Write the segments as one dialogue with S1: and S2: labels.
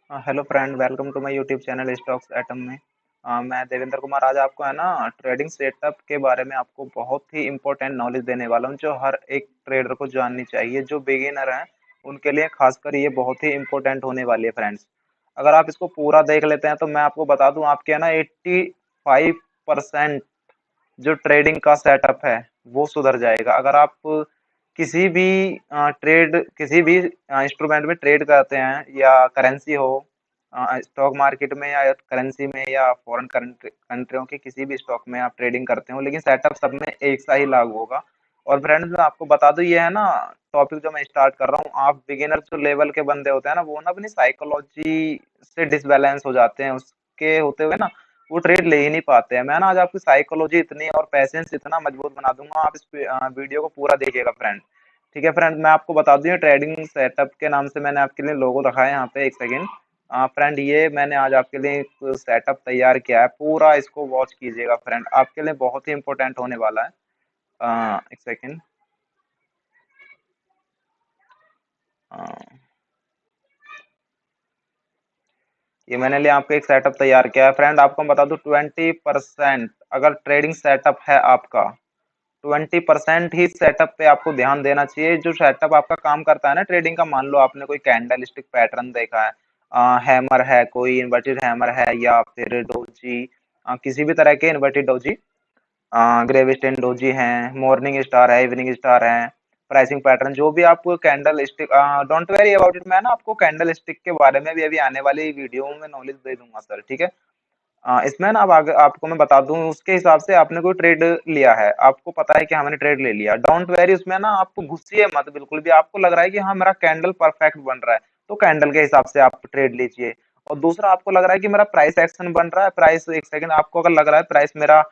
S1: Hello friend, welcome to my YouTube channel Stocks Atom में। मैं देवेंद्र कुमार आज आपको है ना ट्रेडिंग सेटअप के बारे में आपको बहुत ही इंपॉर्टेंट नॉलेज देने वाला हूँ, जो हर एक ट्रेडर को जाननी चाहिए। जो बिगिनर हैं उनके लिए खासकर ये बहुत ही इंपॉर्टेंट होने वाली है फ्रेंड्स। अगर आप इसको पूरा देख लेते हैं तो मैं आपको बता दूं, आपके है ना 85% जो ट्रेडिंग का सेटअप है वो सुधर जाएगा। अगर आप किसी भी किसी भी इंस्ट्रूमेंट में ट्रेड करते हैं, या करेंसी हो स्टॉक मार्केट में, या करेंसी में, या फॉरेन कंट्रियों के किसी भी स्टॉक में आप ट्रेडिंग करते हो, लेकिन सेटअप सब में एक सा ही लागू होगा। और फ्रेंड्स मैं आपको बता दूं, ये है ना टॉपिक जो मैं स्टार्ट कर रहा हूँ, आप बिगिनर जो लेवल के बंदे होते हैं ना, वो ना अपनी साइकोलॉजी से डिसबैलेंस हो जाते हैं, उसके होते हुए ना वो ट्रेड ले ही नहीं पाते हैं। मैं ना आज आपकी साइकोलॉजी इतनी और पैसेंस इतना मजबूत बना दूंगा, आप इस वीडियो को पूरा देखिएगा फ्रेंड। ठीक है फ्रेंड, मैं आपको बता दूं, ट्रेडिंग सेटअप के नाम से मैंने आपके लिए लोगो रखा है यहाँ पे, एक सेकेंड। फ्रेंड ये मैंने आज आपके लिए एक सेटअप तैयार किया है, पूरा इसको वॉच कीजिएगा फ्रेंड, आपके लिए बहुत ही इंपॉर्टेंट होने वाला है। एक सेकेंड। ये मैंने लिए आपको एक सेटअप तैयार किया है फ्रेंड, आपको मैं बता दूं 20% अगर ट्रेडिंग सेटअप है आपका, 20% ही सेटअप पे आपको ध्यान देना चाहिए। जो सेटअप आपका काम करता है ना ट्रेडिंग का, मान लो आपने कोई कैंडल स्टिक पैटर्न देखा है, हैमर है, कोई इन्वर्टेड हैमर है, या फिर डोजी, किसी भी तरह के इन्वर्टेड डोजी, ग्रेविस्टेन डोजी हैं, मॉर्निंग स्टार है, इवनिंग स्टार है, प्राइसिंग पैटर्न, जो भी आपको candle stick, don't very about it, मैं ना आपको कैंडल स्टिक के बारे में भी अभी आने वाली वीडियो में नॉलेज दे दूंगा सर, ठीक है। इसमें ना अब आगे आपको मैं बता दूं, उसके हिसाब से आपने कोई ट्रेड लिया है, आपको पता है कि हमने ट्रेड ले लिया, डोंट वेरी उसमें ना आप घुसिए मत बिल्कुल भी। आपको लग रहा है कि हाँ मेरा कैंडल परफेक्ट बन रहा है, तो कैंडल के हिसाब से आप ट्रेड लीजिए। और दूसरा, आपको लग रहा है कि मेरा प्राइस एक्शन बन रहा है, प्राइस, एक सेकंड, आपको अगर लग रहा है प्राइस मेरा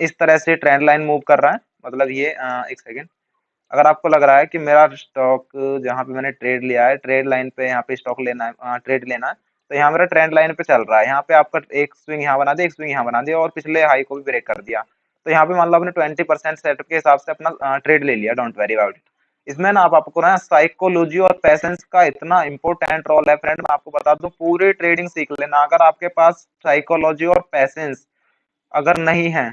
S1: इस तरह से ट्रेंड लाइन मूव कर रहा है, मतलब ये एक सेकंड, अगर आपको लग रहा है कि मेरा स्टॉक जहाँ पे मैंने ट्रेड लिया है, ट्रेड लाइन पे यहाँ पे स्टॉक लेना है, ट्रेड लेना है, तो यहाँ मेरा ट्रेंड लाइन पे चल रहा है, यहाँ पे आपका एक स्विंग यहाँ बना दिया, एक स्विंग यहाँ बना दिया, और पिछले हाई को भी ब्रेक कर दिया, तो यहाँ पे मान लो आपने 20% सेटअप के हिसाब से अपना ट्रेड ले लिया, डोंट वेरी अबाउट इट। इसमें ना आप आपको ना साइकोलॉजी और पैसेंस का इतना इंपॉर्टेंट रोल है फ्रेंड, मैं आपको बता दूं, पूरी ट्रेडिंग सीख लेना। अगर आपके पास साइकोलॉजी और पैसेंस अगर नहीं है,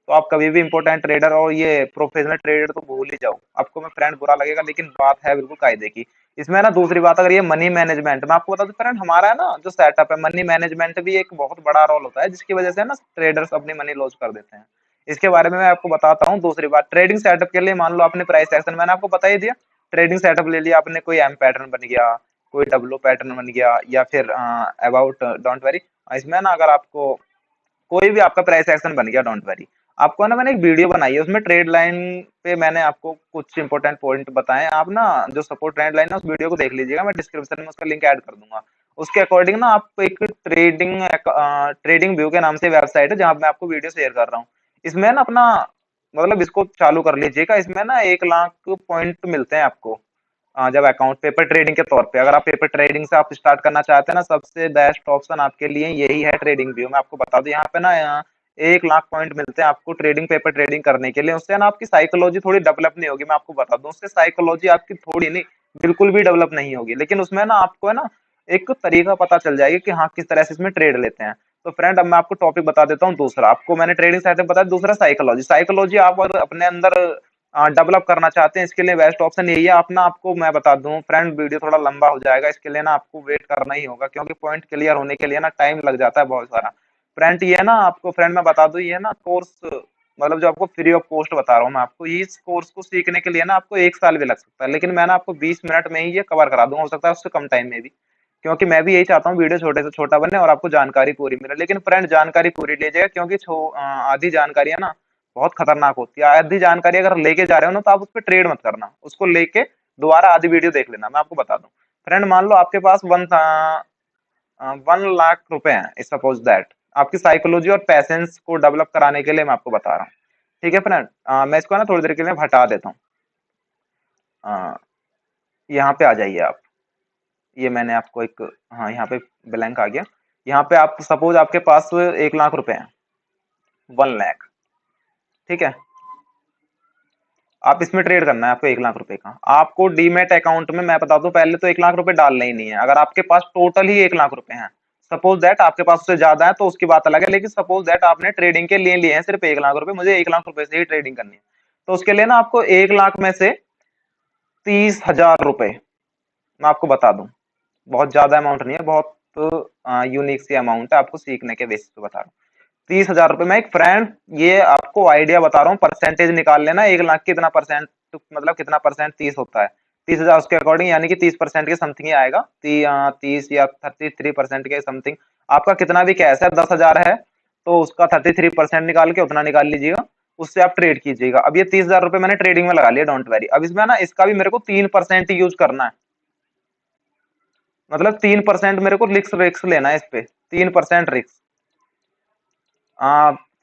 S1: तो आप कभी भी इंपॉर्टेंट ट्रेडर और ये प्रोफेशनल ट्रेडर तो भूल ही जाओ। आपको मैं फ्रेंड बुरा लगेगा, लेकिन बात है बिल्कुल कायदे की। इसमें ना दूसरी बात, अगर ये मनी मैनेजमेंट, मैं आपको बता दूं फ्रेंड, हमारा है ना जो सेटअप है, मनी मैनेजमेंट भी एक बहुत बड़ा रोल होता है, जिसकी वजह से ना ट्रेडर्स अपनी मनी लॉस कर देते हैं। इसके बारे में मैं आपको बताता हूँ। दूसरी बात, ट्रेडिंग सेटअप के लिए मान लो आपने प्राइस एक्शन, मैंने आपको बता ही दिया, ट्रेडिंग सेटअप ले लिया आपने, कोई एम पैटर्न बन गया, कोई डब्ल्यू पैटर्न बन गया, या फिर अबाउट, डोंट वरी, इसमें ना अगर आपको कोई भी आपका प्राइस एक्शन बन गया, डोंट वरी, आपको ना मैंने एक वीडियो बनाई है, उसमें ट्रेड लाइन पे मैंने आपको कुछ इंपॉर्टेंट पॉइंट बताए, आप ना जो सपोर्ट ट्रेड लाइन है उस वीडियो को देख लीजिएगा, मैं डिस्क्रिप्शन में उसका लिंक ऐड कर दूंगा। उसके अकॉर्डिंग ना आप एक ट्रेडिंग व्यू के नाम से वेबसाइट है, जहां पे मैं आपको वीडियो शेयर कर रहा हूँ। इसमें ना अपना, मतलब इसको चालू कर लीजिएगा, इसमें ना 1 लाख पॉइंट मिलते हैं आपको, जब अकाउंट पेपर ट्रेडिंग के तौर पे, अगर आप पेपर ट्रेडिंग से आप स्टार्ट करना चाहते हैं ना, सबसे बेस्ट ऑप्शन आपके लिए यही है ट्रेडिंग व्यू। मैं आपको बता दूं, यहाँ पे ना 1 लाख पॉइंट मिलते हैं आपको ट्रेडिंग, पेपर ट्रेडिंग करने के लिए। उससे ना आपकी साइकोलॉजी थोड़ी डेवलप नहीं होगी, मैं आपको बता दूं, उससे साइकोलॉजी आपकी थोड़ी नहीं, बिल्कुल भी डेवलप नहीं होगी, लेकिन उसमें ना आपको है ना एक तरीका पता चल जाएगा कि हाँ किस तरह से इसमें ट्रेड लेते हैं। तो फ्रेंड अब मैं आपको टॉपिक बता देता हूँ दूसरा, आपको मैंने ट्रेडिंग सेटअप बताया, दूसरा साइकोलॉजी। साइकोलॉजी आप अगर अपने अंदर डेवलप करना चाहते हैं, इसके लिए बेस्ट ऑप्शन यही है अपना। आपको मैं बता दूं फ्रेंड, वीडियो थोड़ा लंबा हो जाएगा, इसके लिए ना आपको वेट करना ही होगा, क्योंकि पॉइंट क्लियर होने के लिए ना टाइम लग जाता है बहुत सारा। फ्रेंड ये ना आपको, फ्रेंड मैं बता दूं, ये ना कोर्स, मतलब जो आपको फ्री ऑफ कॉस्ट बता रहा हूँ मैं आपको, इस कोर्स को सीखने के लिए ना आपको 1 साल भी लग सकता है, लेकिन मैं ना आपको 20 मिनट में ही ये कवर करा दूंगा, हो सकता है उससे कम टाइम में भी, क्योंकि मैं भी यही चाहता हूँ वीडियो छोटे से छोटा बने और आपको जानकारी पूरी मिले। लेकिन फ्रेंड जानकारी पूरी लीजिएगा, क्योंकि आधी जानकारी है ना बहुत खतरनाक होती है। आधी जानकारी अगर लेके जा रहे हो ना, तो आप उस पर ट्रेड मत करना, उसको लेके दोबारा आधी वीडियो देख लेना। मैं आपको बता दूं फ्रेंड, मान लो आपके पास 1 लाख रुपए हैं, सपोज दैट, आपकी साइकोलॉजी और पैसेंस को डेवलप कराने के लिए मैं आपको बता रहा हूँ। ठीक है फ्रेंड, मैं इसको ना थोड़ी देर के लिए हटा देता हूँ। अ, यहाँ पे आ जाइए आप, ये मैंने आपको एक, हाँ यहाँ पे ब्लैंक आ गया। यहाँ पे आप सपोज आपके पास 1 लाख रुपए हैं, 1 लाख, ठीक है। आप इसमें ट्रेड करना है आपको 1 लाख रुपए का। आपको डीमेट अकाउंट में मैं बता दूं पहले तो 1 लाख रुपए डालना ही नहीं है। अगर आपके पास टोटल ही 1 लाख रुपए हैं, सपोज दैट आपके पास उससे ज्यादा है तो उसकी बात अलग है, लेकिन सपोज दैट आपने ट्रेडिंग के लिए लिए हैं सिर्फ 1 लाख रुपए, मुझे 1 लाख रुपए से ही ट्रेडिंग करनी है, तो उसके लिए ना आपको 1 लाख में से 30,000 रुपए मैं आपको बता दूं, बहुत ज्यादा अमाउंट नहीं है, बहुत यूनिक सी अमाउंट है, आपको सीखने के बेसिस पे बता रहा हूँ। 30,000 रुपए मैं एक फ्रेंड, ये आपको आइडिया बता रहा हूँ, परसेंटेज निकाल लेना 1 लाख कितना परसेंट, मतलब कितना परसेंट 30 होता है, 30,000 उसके अकॉर्डिंग यानी कि 30% के समथिंग ही आएगा, 30 या 33% के समथिंग। आपका कितना भी कैश है 10,000 है तो उसका 33% निकाल के उतना निकाल लीजिएगा, उससे आप ट्रेड कीजिएगा। अब ये 30,000 रुपए मैंने ट्रेडिंग में लगा लिया, डोंट वेरी। अब इसमें ना इसका भी मेरे को 3% यूज करना है, मतलब 3% मेरे को रिस्क रिस्क लेना है इस पे, 3% रिस्क।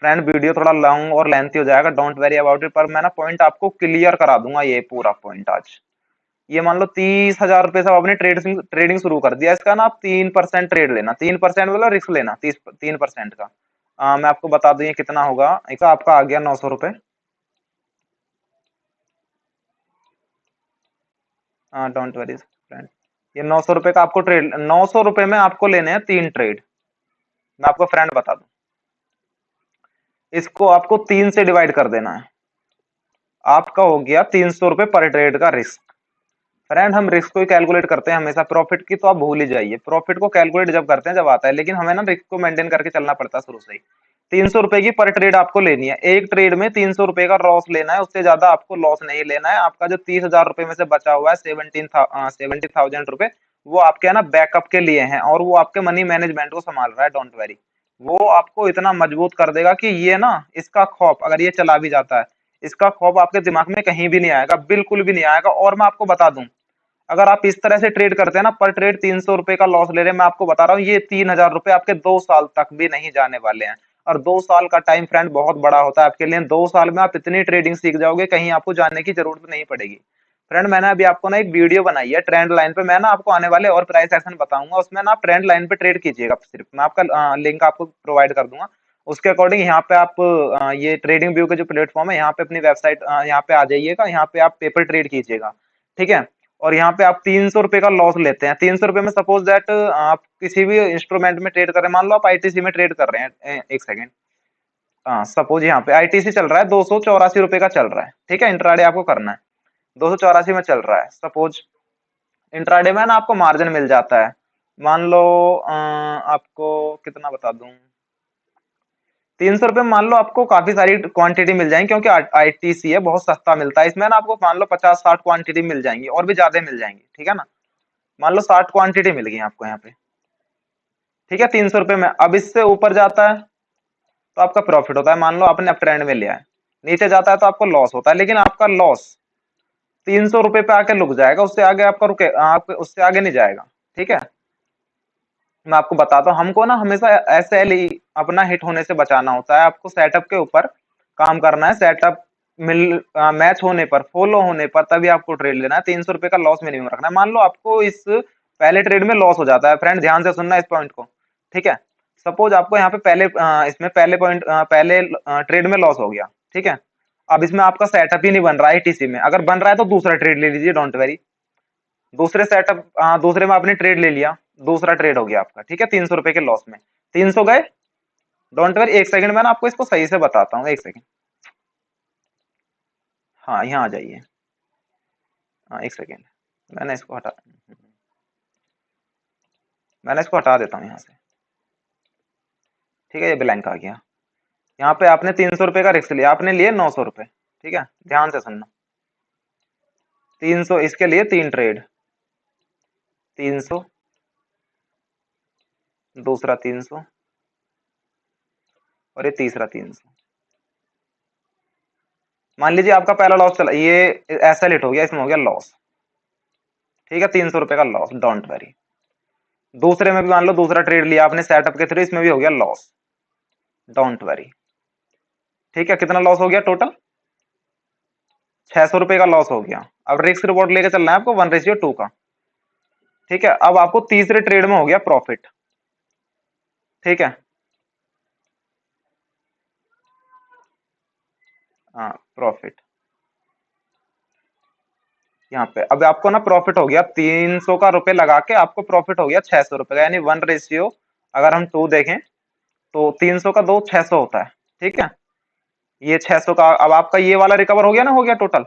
S1: फ्रेंड वीडियो थोड़ा लॉन्ग और लेंथी हो जाएगा, डोंट वेरी अबाउट इट, पर मैं ना पॉइंट आपको क्लियर करा दूंगा ये पूरा पॉइंट आज। ये मान लो 30,000 रुपए से आपने ट्रेडिंग शुरू कर दिया, इसका ना आप 3% ट्रेड लेना, 3% वाला रिस्क लेना, 3% का। मैं आपको बता दूं ये कितना होगा, एक आपका आ गया 900 रुपए। हाँ डोंट वरी फ्रेंड, ये 900 रुपए का आपको ट्रेड, 900 रुपए में आपको लेने हैं 3 ट्रेड। मैं आपको फ्रेंड बता दूं, इसको आपको 3 से डिवाइड कर देना है, आपका हो गया 300 रुपए पर ट्रेड का रिस्क। फ्रेंड हम रिस्क को ही कैलकुलेट करते हैं हमेशा, प्रॉफिट की तो आप भूल ही जाइए, प्रॉफिट को कैलकुलेट जब करते हैं जब आता है, लेकिन हमें ना रिस्क को मेंटेन करके चलना पड़ता है शुरू से ही। 300 रुपए की पर ट्रेड आपको लेनी है, एक ट्रेड में 300 रुपए का लॉस लेना है, उससे ज्यादा आपको लॉस नहीं लेना है। आपका जो 30,000 रुपए में से बचा हुआ है 70,000 रुपए, वो आपके है ना बैकअप के लिए हैं, और वो आपके मनी मैनेजमेंट को संभाल रहा है, डोंट वेरी। वो आपको इतना मजबूत कर देगा कि ये ना, इसका खौफ अगर ये चला भी जाता है, इसका खौफ आपके दिमाग में कहीं भी नहीं आएगा, बिल्कुल भी नहीं आएगा। और मैं आपको बता दूं, अगर आप इस तरह से ट्रेड करते हैं ना, पर ट्रेड 300 रुपए का लॉस ले रहे हैं, मैं आपको बता रहा हूँ ये 3,000 रुपए आपके 2 साल तक भी नहीं जाने वाले हैं। और 2 साल का टाइम फ्रेंड बहुत बड़ा होता है आपके लिए, 2 साल में आप इतनी ट्रेडिंग सीख जाओगे कहीं आपको जाने की जरूरत नहीं पड़ेगी। फ्रेंड मैंने अभी आपको ना एक वीडियो बनाई है ट्रेंड लाइन पे, मैं ना आपको आने वाले और प्राइस एक्शन बताऊंगा, उसमें ना आप ट्रेंड लाइन पे ट्रेड कीजिएगा सिर्फ, मैं आपका लिंक आपको प्रोवाइड कर दूंगा। उसके अकॉर्डिंग यहाँ पे आप ये ट्रेडिंग व्यू के जो प्लेटफॉर्म है यहाँ पे अपनी वेबसाइट यहाँ पे आ जाइएगा, यहाँ पे आप पेपर ट्रेड कीजिएगा, ठीक है। और यहाँ पे आप 300 रुपए का लॉस लेते हैं, 300 रुपए में सपोज दैट आप किसी भी इंस्ट्रूमेंट में ट्रेड कर रहे हैं, मान लो आप आईटीसी में ट्रेड कर रहे हैं, एक सेकेंड, हाँ सपोज यहाँ पे आईटीसी चल रहा है 284 रुपए का चल रहा है, ठीक है, इंट्राडे आपको करना है, 284 में चल रहा है सपोज। इंट्राडे में ना आपको मार्जिन मिल जाता है, मान लो आपको कितना बता दूं, 300 रुपए मान लो आपको काफी सारी क्वांटिटी मिल जाएंगी, क्योंकि आईटीसी है बहुत सस्ता मिलता है, इसमें ना आपको मान लो 50-60 क्वांटिटी मिल जाएंगी, और भी ज्यादा मिल जाएंगी, ठीक है ना। मान लो 60 क्वांटिटी मिल गई आपको यहाँ पे, ठीक है, 300 रुपए में। अब इससे ऊपर जाता है तो आपका प्रॉफिट होता है, मान लो आपने अप ट्रेंड में लिया है, नीचे जाता है तो आपको लॉस होता है, लेकिन आपका लॉस 300 रुपए पे आके रुक जाएगा, उससे आगे आपका रुके, आप उससे आगे नहीं जाएगा, ठीक है। मैं आपको बताता हूँ, हमको ना हमेशा एसएल अपना हिट होने से बचाना होता है, आपको सेटअप के ऊपर काम करना है, सेटअप मैच होने पर, फॉलो होने पर तभी आपको ट्रेड लेना है, 300 रुपए का लॉस मिनिमम रखना है। मान लो आपको इस पहले ट्रेड में लॉस हो जाता है, फ्रेंड ध्यान से सुनना इस पॉइंट को, ठीक है। सपोज आपको यहाँ पे पहले इसमें पहले ट्रेड में लॉस हो गया, ठीक है। अब इसमें आपका सेटअप ही नहीं बन रहा है टीसी में, अगर बन रहा है तो दूसरा ट्रेड ले लीजिए, डोंट वेरी। दूसरे में आपने ट्रेड ले लिया, दूसरा ट्रेड हो गया आपका, ठीक है, 300 रुपए के लॉस में, 300 गए, डोंट वरी। एक सेकंड में ना आपको इसको सही से बताता हूँ, एक सेकंड, हाँ यहाँ आ जाइए, हाँ एक सेकंड, मैंने इसको हटा मैंने इसको हटा देता हूँ यहाँ से, ठीक है, ये ब्लैंक आ गया। यहाँ पे आपने 300 रुपए का रिस्क लिया, आपने लिए 900 रुपए, ठीक है, ध्यान से सुनना, 300 इसके लिए 3 ट्रेड, 300, दूसरा 300, और ये तीसरा 300। मान लीजिए आपका पहला लॉस चला, ये ऐसा लेट हो गया, इसमें हो गया लॉस, ठीक है, 300 रुपए का लॉस, डोंट वरी। दूसरे में भी मान लो दूसरा ट्रेड लिया आपने सेटअप के थ्रू, इसमें भी हो गया लॉस, डोंट वरी, ठीक है। कितना लॉस हो गया टोटल, 600 रुपए का लॉस हो गया। अब रिस्क रिवॉर्ड लेके चलना है आपको 1:2 का, ठीक है। अब आपको तीसरे ट्रेड में हो गया प्रॉफिट, ठीक है, हाँ प्रॉफिट, यहाँ पे अब आपको ना प्रॉफिट हो गया 300 का रुपए लगा के आपको प्रॉफिट हो गया 600 रुपए का, यानी 1 रेशियो अगर हम 2 देखें तो 300 का 2 600 होता है। ठीक है, ये 600 का अब आपका ये वाला रिकवर हो गया ना, हो गया टोटल।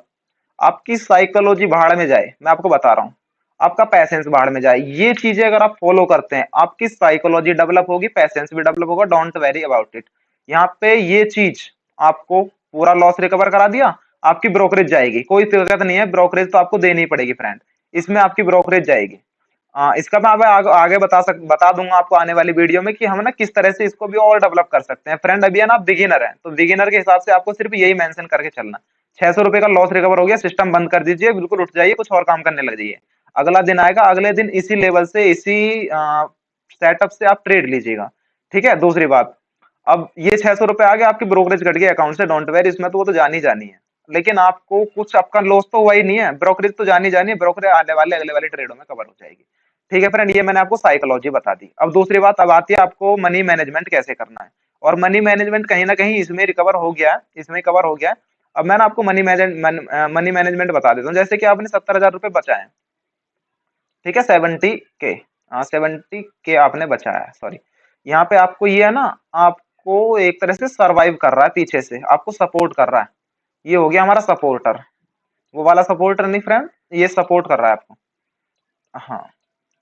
S1: आपकी साइकोलॉजी भाड़ में जाए, मैं आपको बता रहा हूँ, आपका पैसेंस भाड़ में जाए। ये चीजें अगर आप फॉलो करते हैं, आपकी साइकोलॉजी डेवलप होगी, पैसेंस भी डेवलप होगा, डोंट वेरी अबाउट इट। यहाँ पे ये चीज आपको पूरा लॉस रिकवर करा दिया, आपकी ब्रोकरेज जाएगी, कोई दिक्कत नहीं है, ब्रोकरेज तो आपको देनी ही पड़ेगी फ्रेंड, इसमें आपकी ब्रोकरेज जाएगी। इसका मैं आगे बता दूंगा आपको आने वाली वीडियो में कि हम ना किस तरह से इसको भी और डेवलप कर सकते हैं। फ्रेंड अभी है ना आप बिगिनर हैं, तो बिगिनर के हिसाब से आपको सिर्फ यही मेंशन करके चलना। 600 रुपए का लॉस रिकवर हो गया, सिस्टम बंद कर दीजिए, बिल्कुल उठ जाइए, कुछ और काम करने लग जाइए। अगला दिन आएगा, अगले दिन इसी लेवल से, इसी सेटअप से आप ट्रेड लीजिएगा। ठीक है, दूसरी बात, अब ये 600 रुपए आ गया, आपकी ब्रोकरेज कट गया अकाउंट से, डोंट वेरी, इसमें तो वो तो जानी जानी है, लेकिन आपको कुछ आपका लॉस तो हुआ ही नहीं है, ब्रोकरेज तो जानी जानी है, ब्रोकरेज आने वाले अगले वाले ट्रेडों में कवर हो जाएगी। ठीक है फ्रेंड, ये मैंने आपको साइकोलॉजी बता दी। अब दूसरी बात, अब आती है आपको मनी मैनेजमेंट कैसे करना है। और मनी मैनेजमेंट कहीं ना कहीं इसमें रिकवर हो गया है, इसमें कवर हो गया है। अब मैं ना आपको मनी मैनेजमेंट बता देता हूँ। जैसे कि आपने 70,000 रुपए बचाए हैं, ठीक है, 70 के, हाँ 70 के आपने बचाया है, सॉरी। यहाँ पे आपको ये है ना, आपको एक तरह से सरवाइव कर रहा है, पीछे से आपको सपोर्ट कर रहा है। ये हो गया हमारा सपोर्टर, वो वाला सपोर्टर नहीं फ्रेंड, ये सपोर्ट कर रहा है आपको। हाँ,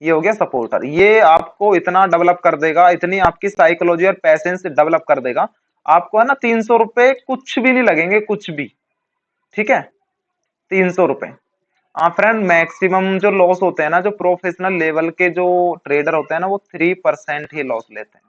S1: ये हो गया सपोर्टर, ये आपको इतना डेवलप कर देगा, इतनी आपकी साइकोलॉजी और पैसेंस डेवलप कर देगा, आपको है ना 300 रुपए कुछ भी नहीं लगेंगे, कुछ भी। ठीक है, 300 रुपए। हाँ फ्रेंड, मैक्सिमम जो लॉस होते हैं ना, जो प्रोफेशनल लेवल के जो ट्रेडर होते हैं ना, वो 3% ही लॉस लेते हैं,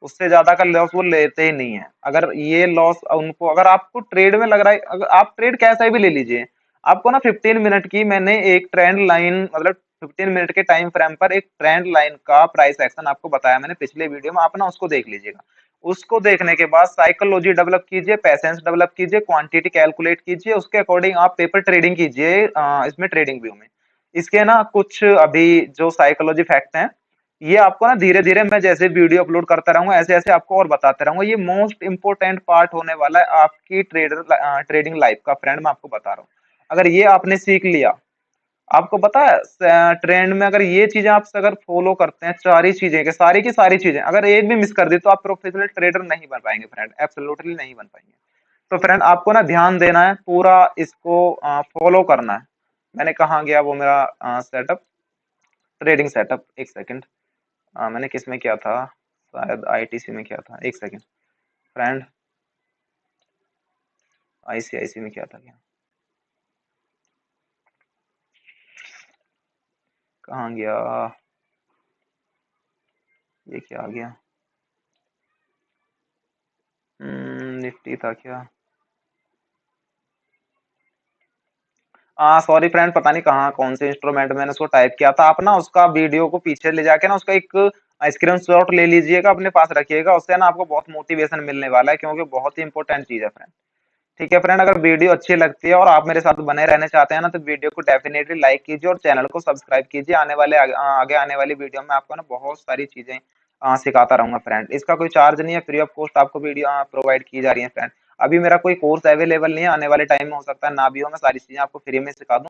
S1: उससे ज्यादा का लॉस वो लेते ही नहीं है। अगर ये लॉस उनको, अगर आपको ट्रेड में लग रहा है, अगर आप ट्रेड कैसा भी ले लीजिए, आपको ना 15 मिनट की मैंने एक ट्रेंड लाइन, मतलब 15 मिनट के टाइम फ्रेम पर एक ट्रेंड लाइन का प्राइस एक्शन आपको बताया मैंने पिछले वीडियो में, आप ना उसको देख लीजिएगा। उसको देखने के बाद साइकोलॉजी डेवलप कीजिए, पैसेंस डेवलप कीजिए, क्वांटिटी कैलकुलेट कीजिए, उसके अकॉर्डिंग आप पेपर ट्रेडिंग कीजिए, इसमें ट्रेडिंग व्यू में। इसके ना कुछ अभी जो साइकोलॉजी फैक्ट हैं, ये आपको ना धीरे धीरे मैं जैसे वीडियो अपलोड करता रहूंगा, ऐसे ऐसे आपको और बताते रहूंगा। ये मोस्ट इंपोर्टेंट पार्ट होने वाला है आपकी ट्रेडिंग लाइफ का फ्रेंड, मैं आपको बता रहा हूँ। अगर ये आपने सीख लिया, आपको पता है ट्रेंड में अगर ये चीजें आप अगर फॉलो करते हैं, सारी चीजें के सारी की सारी चीजें, अगर एक भी मिस कर दी तो आप प्रोफेशनल ट्रेडर नहीं बन पाएंगे फ्रेंड, एब्सोल्युटली नहीं बन पाएंगे। तो फ्रेंड आपको ना ध्यान देना है, पूरा इसको फॉलो करना है। मैंने कहा गया वो मेरा सेटअप, ट्रेडिंग सेटअप, एक सेकंड, मैंने किस में किया था, शायद आईटीसी में किया था, एक सेकंड फ्रेंड, आईसीआईसी में किया था क्या, कहाँ गया, ये क्या आ गया, निफ्टी था क्या, सॉरी फ्रेंड, पता नहीं कहाँ कौन से इंस्ट्रूमेंट मैंने उसको टाइप किया था। आप ना उसका वीडियो को पीछे ले जाके ना उसका एक स्क्रीनशॉट ले लीजिएगा, अपने पास रखिएगा, उससे ना आपको बहुत मोटिवेशन मिलने वाला है, क्योंकि बहुत ही इंपॉर्टेंट चीज है फ्रेंड। ठीक है फ्रेंड, अगर वीडियो अच्छी लगती है और आप मेरे साथ बने रहने चाहते हैं ना, तो वीडियो को डेफिनेटली लाइक कीजिए और चैनल को सब्सक्राइब कीजिए। आगे आने वाली वीडियो में आपको ना बहुत सारी चीजें सिखाता रहूंगा फ्रेंड। इसका कोई चार्ज नहीं है, फ्री ऑफ कॉस्ट आपको वीडियो प्रोवाइड की जा रही है फ्रेंड। अभी मेरा कोई कोर्स अवेलेबल नहीं है, आने वाले टाइम में हो सकता है ना भी हो, मैं सारी चीजें आपको फ्री में सिखा दूं।